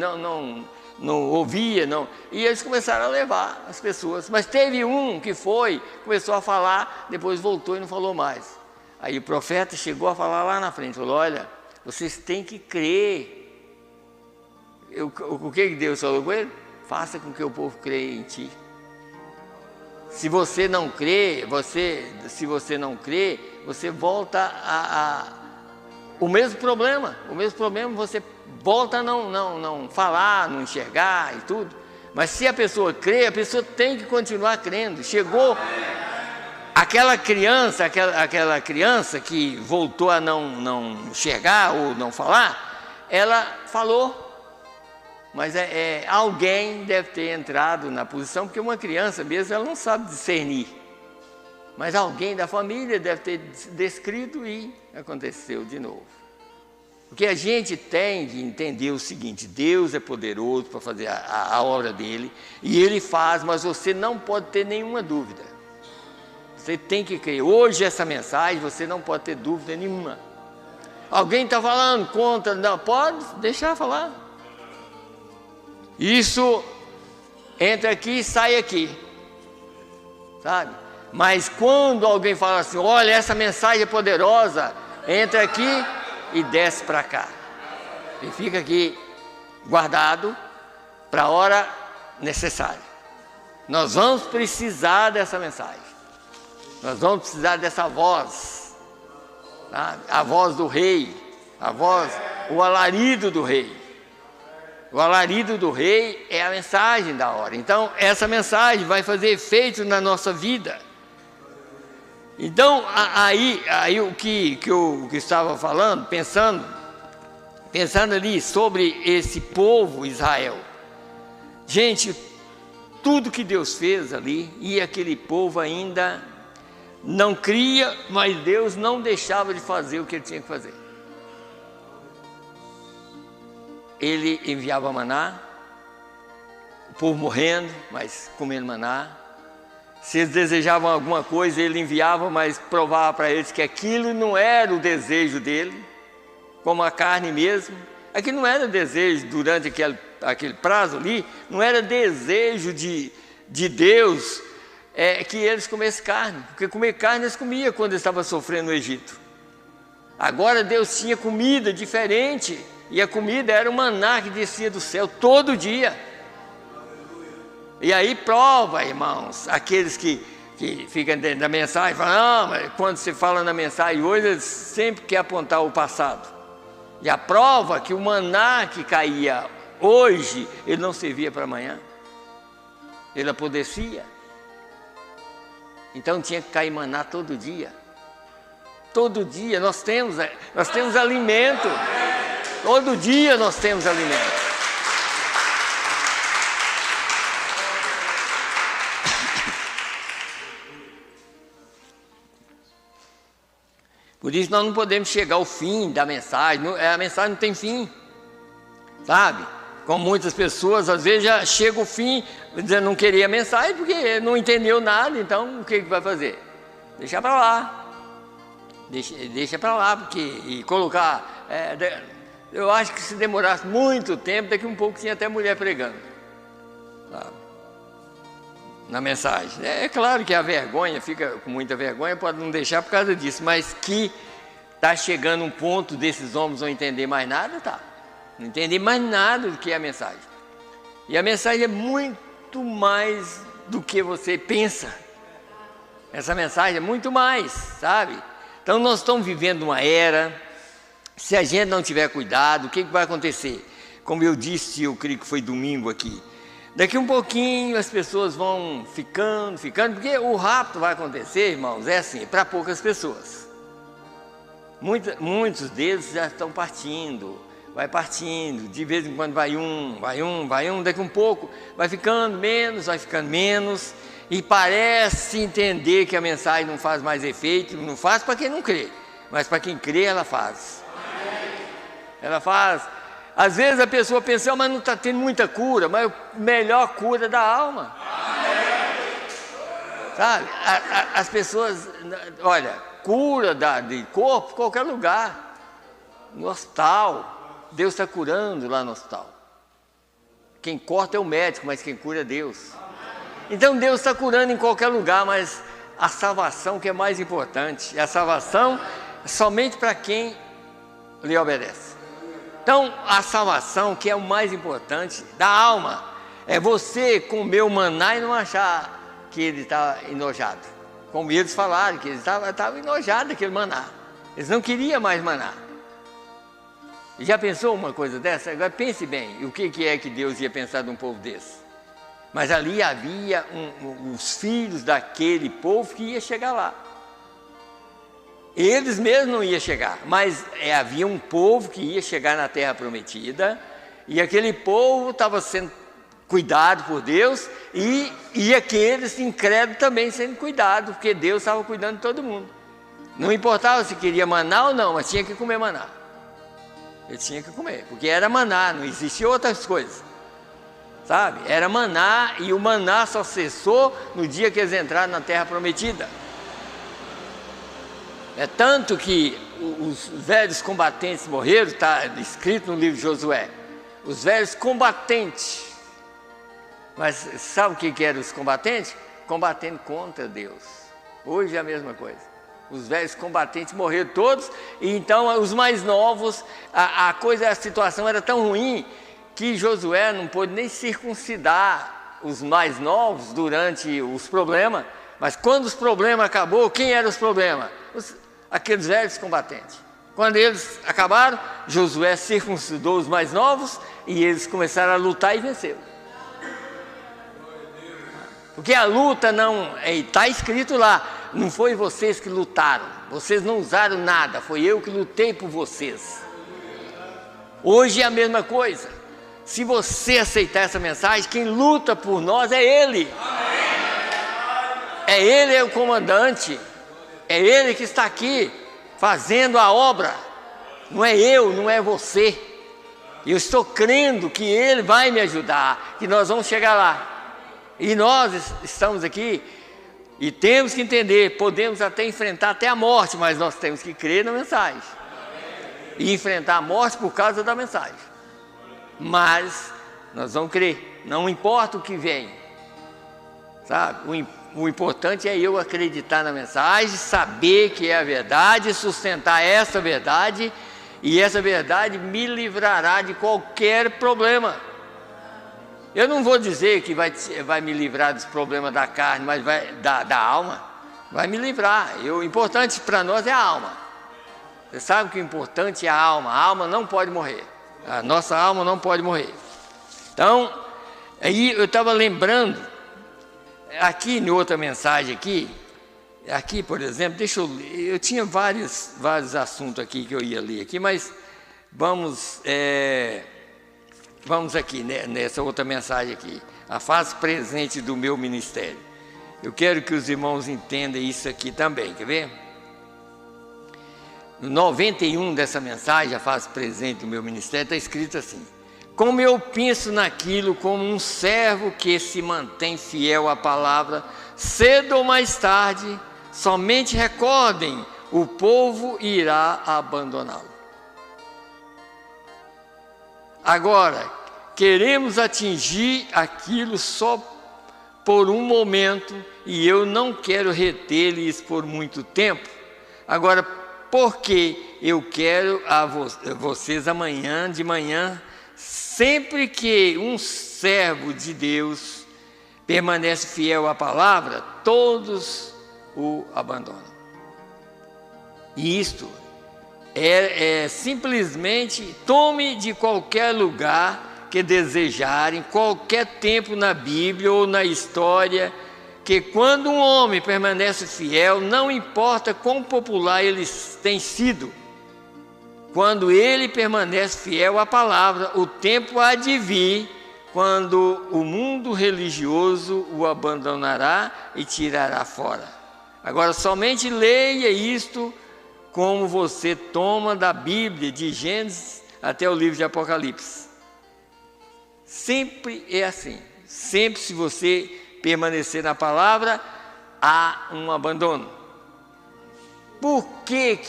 não ouvia, não. E eles começaram a levar as pessoas. Mas teve um que foi, começou a falar, depois voltou e não falou mais. Aí o profeta chegou a falar lá na frente, falou: olha, vocês têm que crer. O que Deus falou com ele? Faça com que o povo creia em ti. Se você não crê, se você não crê, você volta o mesmo problema. O mesmo problema, você volta a não falar, não enxergar e tudo. Mas se a pessoa crê, a pessoa tem que continuar crendo. Chegou aquela criança que voltou a não enxergar ou não falar, ela falou. Mas alguém deve ter entrado na posição, porque uma criança mesmo, ela não sabe discernir. Mas alguém da família deve ter descrito e aconteceu de novo. Porque a gente tem que entender o seguinte: Deus é poderoso para fazer a obra dele, e ele faz, mas você não pode ter nenhuma dúvida. Você tem que crer. Hoje essa mensagem, você não pode ter dúvida nenhuma. Alguém está falando contra, não, pode deixar falar. Isso entra aqui e sai aqui, sabe? Mas quando alguém fala assim: olha, essa mensagem é poderosa, entra aqui e desce para cá. E fica aqui guardado para a hora necessária. Nós vamos precisar dessa mensagem. Nós vamos precisar dessa voz, tá? A voz do rei, o alarido do rei. O alarido do rei é a mensagem da hora. Então, essa mensagem vai fazer efeito na nossa vida. Então, aí o que eu estava falando, pensando ali sobre esse povo Israel. Gente, tudo que Deus fez ali, e aquele povo ainda não cria, mas Deus não deixava de fazer o que ele tinha que fazer. Ele enviava maná, o povo morrendo, mas comendo maná. Se eles desejavam alguma coisa, ele enviava, mas provava para eles que aquilo não era o desejo dele, como a carne mesmo. Aquilo não era desejo durante aquele prazo ali, não era desejo de Deus que eles comessem carne, porque comer carne eles comiam quando eles estavam sofrendo no Egito. Agora Deus tinha comida diferente. E a comida era o maná que descia do céu todo dia. E aí prova, irmãos, aqueles que ficam dentro da mensagem, falam: não, mas quando você fala na mensagem hoje, eles sempre quer apontar o passado. E a prova que o maná que caía hoje, ele não servia para amanhã. Ele apodrecia. Então tinha que cair maná todo dia. Todo dia nós temos alimento. Todo dia nós temos alimento. Por isso nós não podemos chegar ao fim da mensagem. A mensagem não tem fim, sabe? Como muitas pessoas, às vezes já chega o fim, dizendo não queria a mensagem porque não entendeu nada. Então o que vai fazer? Deixar para lá. Deixa para lá, porque e colocar... eu acho que se demorasse muito tempo, daqui um pouco tinha até mulher pregando, sabe? Na mensagem. É claro que a vergonha, fica com muita vergonha, pode não deixar por causa disso, mas que está chegando um ponto desses homens não entender mais nada, tá? Não entender mais nada do que é a mensagem. E a mensagem é muito mais do que você pensa. Essa mensagem é muito mais, sabe? Então nós estamos vivendo uma era, se a gente não tiver cuidado, o que vai acontecer? Como eu disse, eu creio que foi domingo aqui, daqui um pouquinho as pessoas vão ficando, porque o rapto vai acontecer, irmãos, é assim, para poucas pessoas. Muitos deles já estão partindo, vai partindo, de vez em quando vai um, daqui um pouco vai ficando menos, e parece entender que a mensagem não faz mais efeito, não faz para quem não crê, mas para quem crê ela faz. Ela faz. Às vezes a pessoa pensa: mas não está tendo muita cura, mas a melhor cura é da alma. Sabe? As pessoas, olha, cura de corpo em qualquer lugar. No hospital, Deus está curando lá no hospital. Quem corta é o médico, mas quem cura é Deus. Então Deus está curando em qualquer lugar, mas a salvação que é mais importante. E a salvação é somente para quem lhe obedece. Então a salvação que é o mais importante da alma é você comer o maná e não achar que ele está enojado. Como eles falaram, que eles estavam enojados daquele maná. Eles não queriam mais maná. Já pensou uma coisa dessa? Agora pense bem, o que é que Deus ia pensar de um povo desse? Mas ali havia os filhos daquele povo que ia chegar lá. Eles mesmos não iam chegar, mas havia um povo que ia chegar na terra prometida, e aquele povo estava sendo cuidado por Deus, e aqueles incrédulos também sendo cuidados, porque Deus estava cuidando de todo mundo. Não importava se queria maná ou não, mas tinha que comer maná. Ele tinha que comer, porque era maná, não existia outras coisas. Sabe? Era maná, e o maná só cessou no dia que eles entraram na terra prometida. É tanto que os velhos combatentes morreram, está escrito no livro de Josué. Os velhos combatentes. Mas sabe o que eram os combatentes? Combatendo contra Deus. Hoje é a mesma coisa. Os velhos combatentes morreram todos, e então os mais novos, a situação era tão ruim que Josué não pôde nem circuncidar os mais novos durante os problemas. Mas quando os problemas acabou, quem eram os problemas? Aqueles velhos combatentes. Quando eles acabaram, Josué circuncidou os mais novos e eles começaram a lutar e venceram. Porque a luta não, está escrito lá, não foi vocês que lutaram, vocês não usaram nada, foi eu que lutei por vocês. Hoje é a mesma coisa. Se você aceitar essa mensagem, quem luta por nós é Ele. Ele é o comandante, é Ele que está aqui fazendo a obra, não é eu, não é você. Eu estou crendo que Ele vai me ajudar, que nós vamos chegar lá. E nós estamos aqui e temos que entender, podemos até enfrentar até a morte, mas nós temos que crer na mensagem. E enfrentar a morte por causa da mensagem. Mas nós vamos crer, não importa o que vem. Sabe? O importante é eu acreditar na mensagem, saber que é a verdade, sustentar essa verdade, e essa verdade me livrará de qualquer problema. Eu não vou dizer que vai me livrar dos problemas da carne, mas da alma, vai me livrar. O importante para nós é a alma. Você sabe que o importante é a alma não pode morrer. A nossa alma não pode morrer. Então, aí eu estava lembrando, aqui em outra mensagem aqui, por exemplo, deixa eu ler, eu tinha vários assuntos aqui que eu ia ler aqui, mas vamos aqui, né, nessa outra mensagem aqui, a fase presente do meu ministério. Eu quero que os irmãos entendam isso aqui também, quer ver? No 91 dessa mensagem, a fase presente do meu ministério, está escrito assim: como eu penso naquilo como um servo que se mantém fiel à palavra, cedo ou mais tarde, somente recordem, o povo irá abandoná-lo. Agora, queremos atingir aquilo só por um momento, e eu não quero reter-lhes por muito tempo. Agora, porque eu quero a vocês amanhã de manhã, sempre que um servo de Deus permanece fiel à palavra, todos o abandonam. E isto é simplesmente tome de qualquer lugar que desejarem, qualquer tempo na Bíblia ou na história, que quando um homem permanece fiel, não importa quão popular ele tem sido, quando ele permanece fiel à palavra, o tempo há de vir, quando o mundo religioso o abandonará e tirará fora. Agora, somente leia isto como você toma da Bíblia, de Gênesis até o livro de Apocalipse. Sempre é assim. Sempre, se você permanecer na palavra, há um abandono. Por que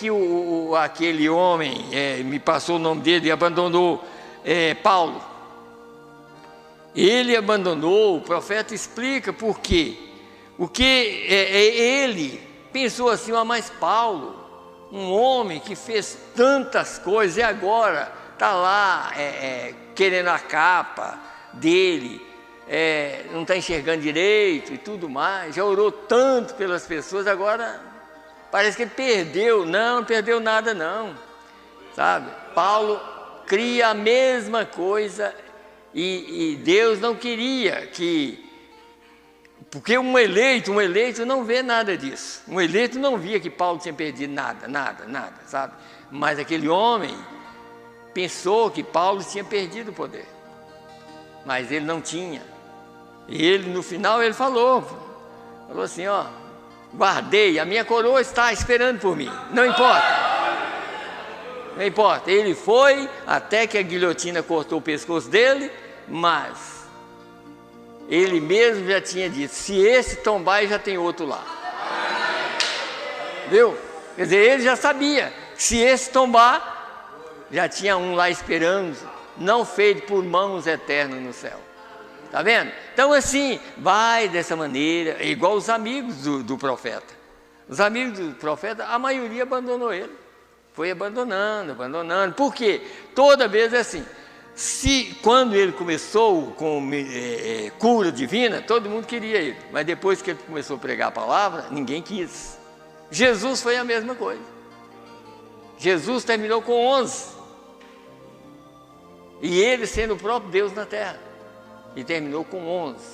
aquele homem, me passou o nome dele, e abandonou Paulo? Ele abandonou, o profeta explica por quê. Ele pensou assim, mas Paulo, um homem que fez tantas coisas e agora está lá querendo a capa dele, não está enxergando direito e tudo mais, já orou tanto pelas pessoas, agora parece que ele perdeu. Não perdeu nada não, sabe? Paulo cria a mesma coisa e Deus não queria que... Porque um eleito não vê nada disso. Um eleito não via que Paulo tinha perdido nada, sabe? Mas aquele homem pensou que Paulo tinha perdido o poder. Mas ele não tinha. E ele, no final, ele falou assim, guardei, a minha coroa está esperando por mim. Não importa. Ele foi até que a guilhotina cortou o pescoço dele, mas ele mesmo já tinha dito, se esse tombar, já tem outro lá. Viu? Quer dizer, ele já sabia que se esse tombar, já tinha um lá esperando, não feito por mãos eternas no céu. Tá vendo? Então assim, vai dessa maneira, igual os amigos do profeta. Os amigos do profeta, a maioria abandonou ele. Foi abandonando. Por quê? Toda vez é assim. Quando ele começou com cura divina, todo mundo queria ele. Mas depois que ele começou a pregar a palavra, ninguém quis. Jesus foi a mesma coisa. Jesus terminou com 11. E ele sendo o próprio Deus na terra. E terminou com 11.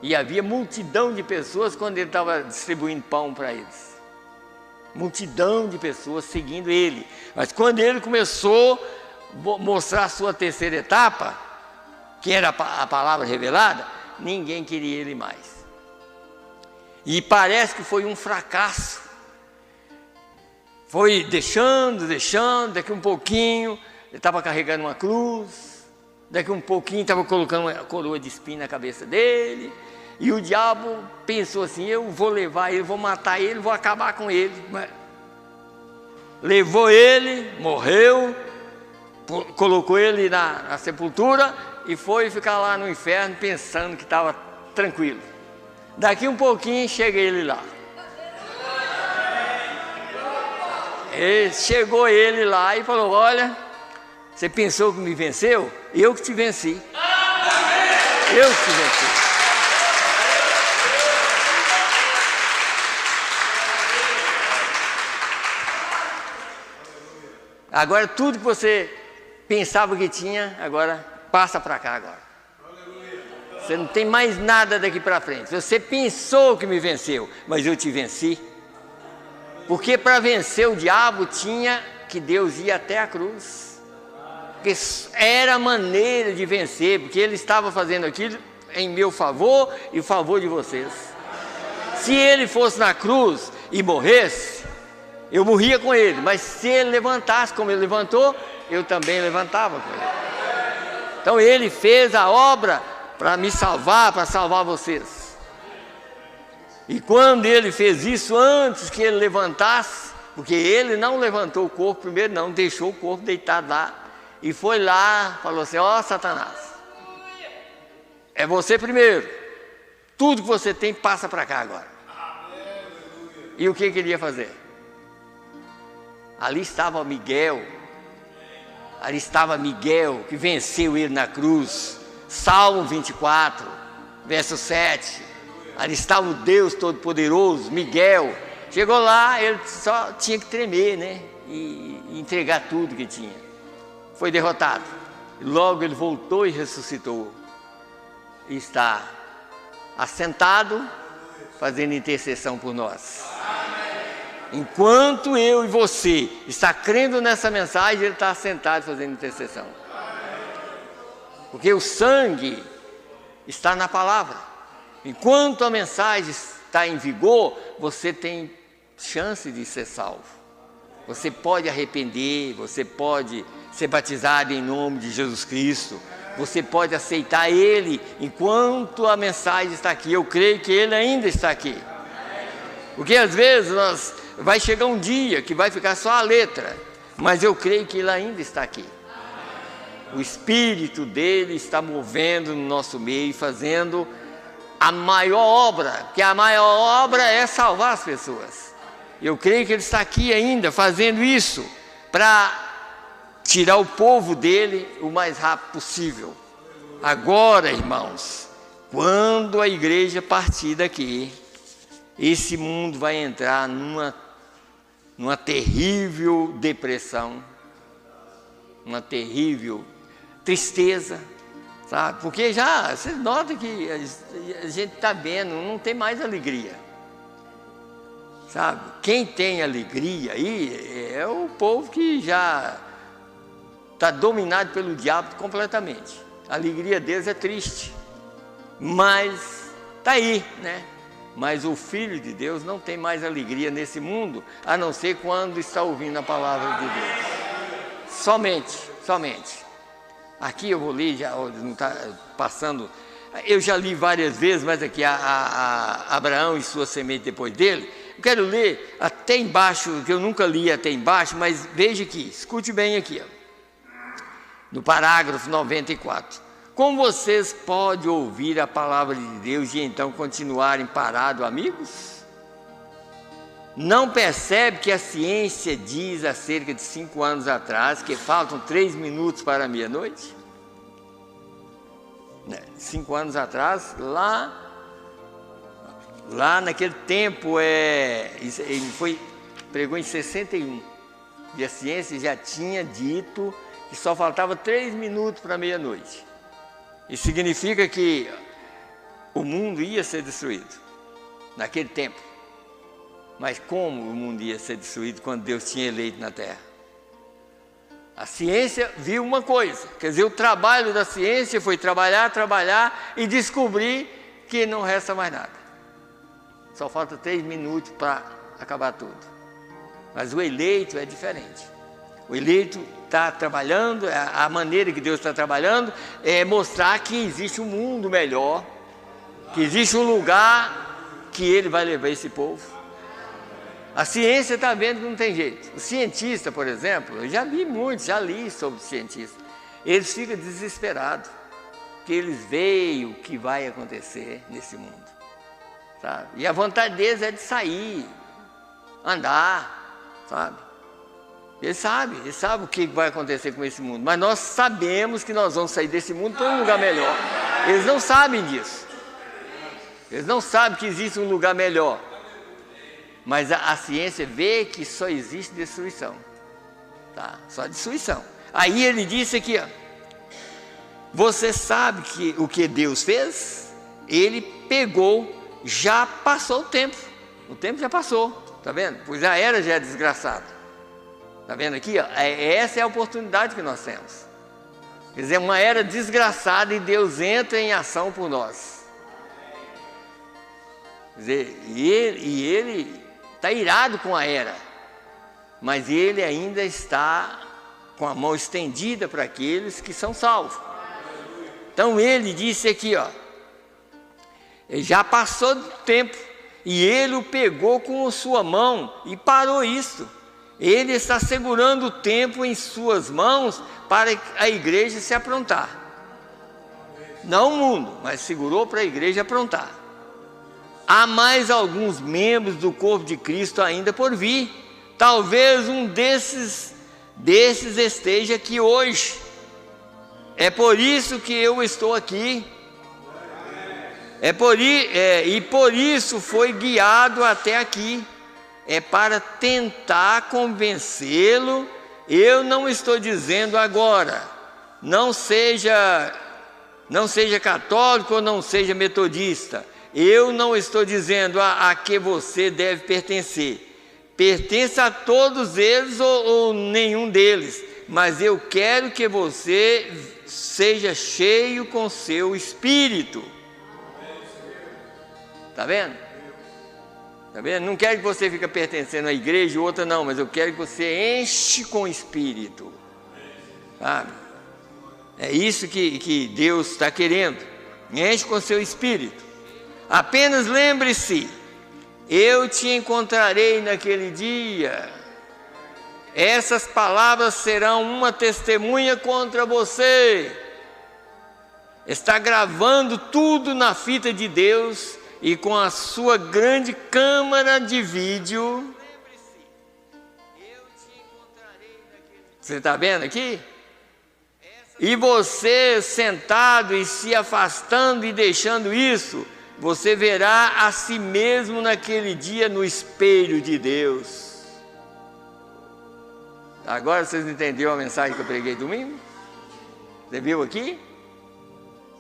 E havia multidão de pessoas quando ele estava distribuindo pão para eles. Multidão de pessoas seguindo ele. Mas quando ele começou a mostrar a sua terceira etapa, que era a palavra revelada, ninguém queria ele mais. E parece que foi um fracasso. Foi deixando, daqui um pouquinho, ele estava carregando uma cruz. Daqui um pouquinho estava colocando uma coroa de espinho na cabeça dele. E o diabo pensou assim, eu vou levar ele, vou matar ele, vou acabar com ele. Levou ele, morreu, colocou ele na sepultura e foi ficar lá no inferno pensando que estava tranquilo. Daqui um pouquinho chega ele lá. Chegou ele lá e falou, olha, você pensou que me venceu? Eu que te venci. Eu que te venci. Agora tudo que você pensava que tinha, agora passa para cá agora. Você não tem mais nada daqui para frente. Você pensou que me venceu, mas eu te venci. Porque para vencer o diabo tinha que Deus ir até a cruz. Porque era a maneira de vencer, porque ele estava fazendo aquilo em meu favor e o favor de vocês. Se ele fosse na cruz e morresse, eu morria com ele, mas se ele levantasse como ele levantou, eu também levantava com ele. Então ele fez a obra para me salvar, para salvar vocês. E quando ele fez isso, antes que ele levantasse, porque ele não levantou o corpo primeiro, não, deixou o corpo deitado lá, e foi lá, falou assim, Satanás, é você primeiro, tudo que você tem passa para cá agora. E o que ele ia fazer? Ali estava Miguel, que venceu ele na cruz. Salmo 24, verso 7. Ali estava o Deus Todo-Poderoso, Miguel. Chegou lá, ele só tinha que tremer, né? E entregar tudo que tinha. Foi derrotado. Logo ele voltou e ressuscitou. E está assentado, fazendo intercessão por nós. Enquanto eu e você está crendo nessa mensagem, ele está sentado fazendo intercessão. Porque o sangue está na palavra. Enquanto a mensagem está em vigor, você tem chance de ser salvo. Você pode arrepender, você pode ser batizado em nome de Jesus Cristo. Você pode aceitar Ele enquanto a mensagem está aqui. Eu creio que Ele ainda está aqui. Porque às vezes vai chegar um dia que vai ficar só a letra, mas eu creio que Ele ainda está aqui. O Espírito dele está movendo no nosso meio e fazendo a maior obra, que a maior obra é salvar as pessoas. Eu creio que ele está aqui ainda fazendo isso para tirar o povo dele o mais rápido possível. Agora, irmãos, quando a igreja partir daqui, esse mundo vai entrar numa terrível depressão, uma terrível tristeza, sabe? Porque já, você nota que a gente está vendo, não tem mais alegria, sabe? Quem tem alegria aí é o povo que já está dominado pelo diabo completamente. A alegria deles é triste, mas está aí, né? Mas o Filho de Deus não tem mais alegria nesse mundo, a não ser quando está ouvindo a palavra de Deus. Somente. Aqui eu vou ler, já não está passando, eu já li várias vezes, mas aqui a Abraão e sua semente depois dele. Eu quero ler até embaixo, que eu nunca li até embaixo, mas veja aqui, escute bem aqui, no parágrafo 94. Como vocês podem ouvir a palavra de Deus e então continuarem parados, amigos? Não percebe que a ciência diz há cerca de 5 anos atrás que faltam 3 minutos para a meia-noite? 5 anos atrás, lá naquele tempo, ele pregou em 61, e a ciência já tinha dito que só faltava 3 minutos para a meia-noite. Isso significa que o mundo ia ser destruído naquele tempo. Mas como o mundo ia ser destruído quando Deus tinha eleito na terra? A ciência viu uma coisa, quer dizer, o trabalho da ciência foi trabalhar e descobrir que não resta mais nada. Só falta 3 minutos para acabar tudo. Mas o eleito é diferente. O eleito está trabalhando, a maneira que Deus está trabalhando é mostrar que existe um mundo melhor, que existe um lugar que Ele vai levar esse povo. A ciência está vendo que não tem jeito. O cientista, por exemplo, eu já li sobre cientistas, eles ficam desesperados, porque eles veem o que vai acontecer nesse mundo, sabe? E a vontade deles é de sair, andar, sabe? Eles sabem o que vai acontecer com esse mundo, mas nós sabemos que nós vamos sair desse mundo para um lugar melhor. Eles não sabem disso. Eles não sabem que existe um lugar melhor. Mas a ciência vê que só existe destruição, tá? Só destruição. Aí ele disse aqui, você sabe que o que Deus fez? Ele pegou, já passou o tempo já passou, tá vendo? Pois a era já é desgraçada, tá vendo aqui? Essa é a oportunidade que nós temos. Quer dizer, uma era desgraçada e Deus entra em ação por nós. Quer dizer, ele está irado com a era, mas ele ainda está com a mão estendida para aqueles que são salvos. Então ele disse aqui, já passou do tempo, e ele o pegou com a sua mão e parou isto. Ele está segurando o tempo em suas mãos para a igreja se aprontar. Não o mundo, mas segurou para a igreja aprontar. Há mais alguns membros do corpo de Cristo ainda por vir. Talvez um desses esteja aqui hoje. É por isso que eu estou aqui. E por isso foi guiado até aqui. É para tentar convencê-lo. Eu não estou dizendo agora, não seja católico ou não seja metodista. Eu não estou dizendo a que você deve pertencer. Pertença a todos eles ou nenhum deles. Mas eu quero que você seja cheio com seu espírito. Está vendo? Está vendo? Não quero que você fique pertencendo à igreja e outra não, mas eu quero que você enche com o espírito. Sabe? É isso que Deus está querendo. Enche com seu espírito. Apenas lembre-se, eu te encontrarei naquele dia. essas palavras serão uma testemunha contra você. Está gravando tudo na fita de Deus e com a sua grande câmera de vídeo. Você está vendo aqui? E você sentado e se afastando e deixando isso, você verá a si mesmo naquele dia no espelho de Deus. Agora vocês entenderam a mensagem que eu preguei domingo? Você viu aqui?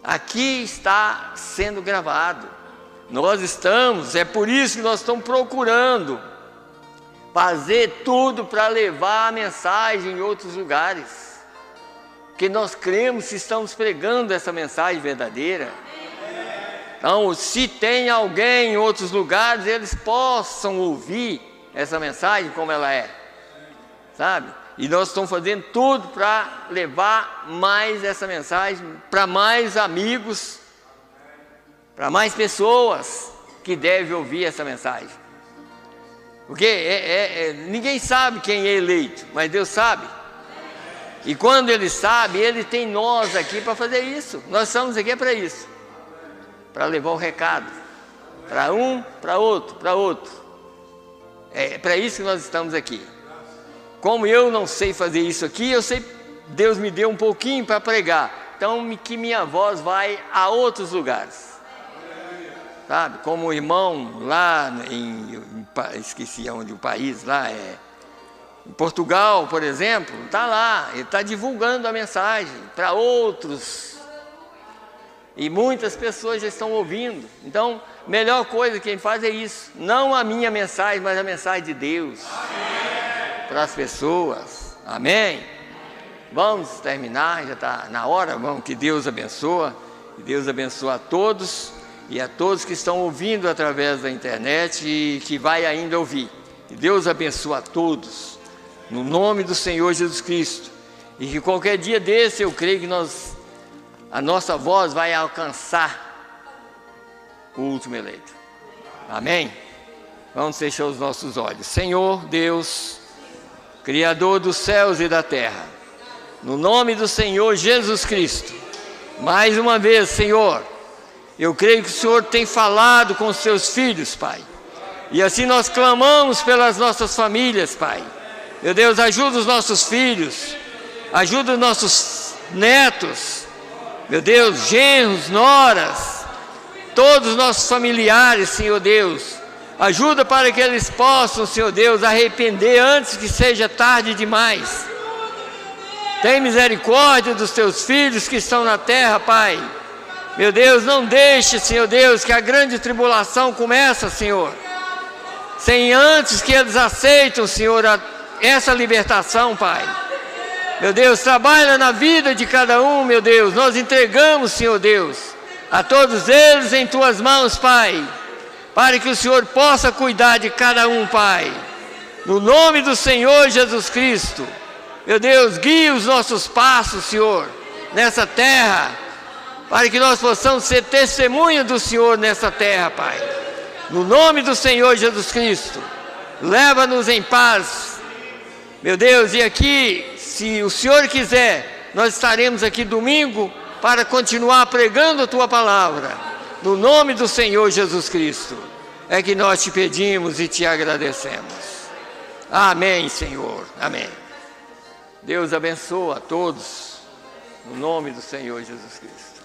Aqui está sendo gravado. Nós estamos, é por isso que nós estamos procurando fazer tudo para levar a mensagem em outros lugares. Porque nós cremos que estamos pregando essa mensagem verdadeira. Então, se tem alguém em outros lugares, eles possam ouvir essa mensagem como ela é. Sabe? E nós estamos fazendo tudo para levar mais essa mensagem para mais amigos, para mais pessoas que devem ouvir essa mensagem. Porque ninguém sabe quem é eleito, mas Deus sabe. E quando Ele sabe, Ele tem nós aqui para fazer isso. Nós estamos aqui para isso, para levar o recado para um, para outro, para outro. É para isso que nós estamos aqui. Como eu não sei fazer isso aqui, eu sei, Deus me deu um pouquinho para pregar. Então, que minha voz vai a outros lugares. Sabe? Como o irmão lá esqueci onde o país lá é. Em Portugal, por exemplo, está lá, ele está divulgando a mensagem para outros. E muitas pessoas já estão ouvindo. Então, a melhor coisa que ele faz é isso. Não a minha mensagem, mas a mensagem de Deus. Para as pessoas. Amém? Vamos terminar, já está na hora. Vamos, que Deus abençoe. Que Deus abençoe a todos. E a todos que estão ouvindo através da internet e que vai ainda ouvir. Que Deus abençoe a todos. No nome do Senhor Jesus Cristo. E que qualquer dia desse eu creio que a nossa voz vai alcançar o último eleito. Amém? Vamos fechar os nossos olhos. Senhor Deus, Criador dos céus e da terra, no nome do Senhor Jesus Cristo, mais uma vez, Senhor, eu creio que o Senhor tem falado com os seus filhos, Pai. E assim nós clamamos pelas nossas famílias, Pai. Meu Deus, ajuda os nossos filhos, ajuda os nossos netos, meu Deus, genros, noras, todos os nossos familiares, Senhor Deus. Ajuda para que eles possam, Senhor Deus, arrepender antes que seja tarde demais. Tem misericórdia dos teus filhos que estão na terra, Pai. Meu Deus, não deixe, Senhor Deus, que a grande tribulação comece, Senhor, sem antes que eles aceitem, Senhor, essa libertação, Pai. Meu Deus, trabalha na vida de cada um, meu Deus. Nós entregamos, Senhor Deus, a todos eles em Tuas mãos, Pai, para que o Senhor possa cuidar de cada um, Pai. No nome do Senhor Jesus Cristo, meu Deus, guia os nossos passos, Senhor, nessa terra, para que nós possamos ser testemunha do Senhor nessa terra, Pai. No nome do Senhor Jesus Cristo, leva-nos em paz, meu Deus, e aqui, se o Senhor quiser, nós estaremos aqui domingo para continuar pregando a Tua palavra. No nome do Senhor Jesus Cristo, é que nós te pedimos e te agradecemos. Amém, Senhor. Amém. Deus abençoe a todos, no nome do Senhor Jesus Cristo.